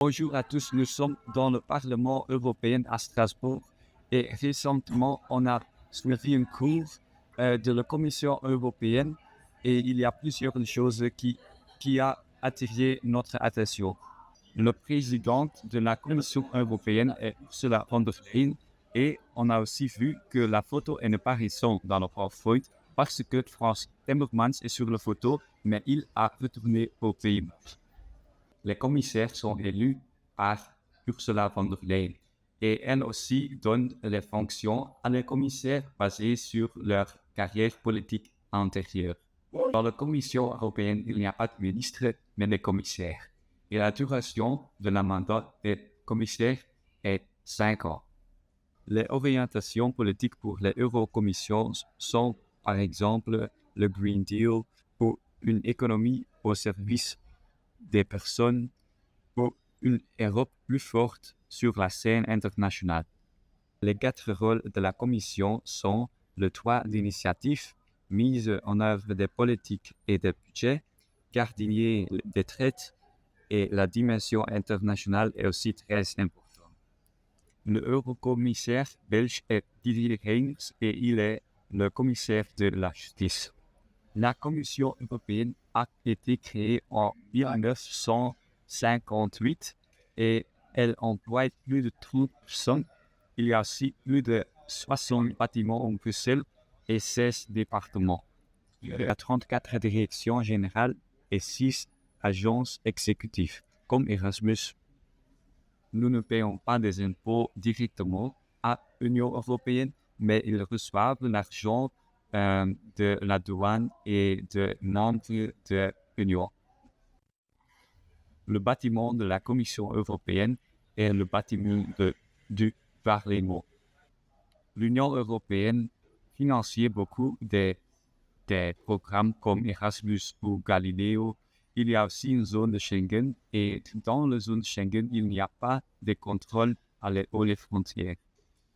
Bonjour à tous, nous sommes dans le Parlement européen à Strasbourg et récemment on a suivi une cours de la Commission européenne et il y a plusieurs choses qui a attiré notre attention. Le président de la Commission européenne est Ursula von der Leyen et on a aussi vu que la photo est pas récente dans le PowerPoint parce que Frans Timmermans est sur la photo mais il a retourné au pays. Les commissaires sont élus par Ursula von der Leyen et elle aussi donne les fonctions à les commissaires basées sur leur carrière politique antérieure. Dans la Commission européenne, il n'y a pas de ministre, mais des commissaires. Et la duration de la mandat des commissaires est 5 ans. Les orientations politiques pour les eurocommissions sont, par exemple, le Green Deal pour une économie au service des personnes pour une Europe plus forte sur la scène internationale. Les 4 rôles de la Commission sont le droit d'initiative, mise en œuvre des politiques et des budgets, gardien des traités et la dimension internationale est aussi très importante. Le eurocommissaire belge est Didier Reynders et il est le commissaire de la justice. La Commission européenne a été créée en 1958 et elle emploie plus de 30 personnes. Il y a aussi plus de 60 bâtiments en Bruxelles et 16 départements. Il y a 34 directions générales et 6 agences exécutives, comme Erasmus. Nous ne payons pas des impôts directement à l'Union européenne, mais ils reçoivent l'argent de la douane et de membres de l'Union. Le bâtiment de la Commission européenne est le bâtiment du Parlement. L'Union européenne financie beaucoup des programmes comme Erasmus ou Galileo. Il y a aussi une zone de Schengen et dans la zone Schengen, il n'y a pas de contrôle aux frontières.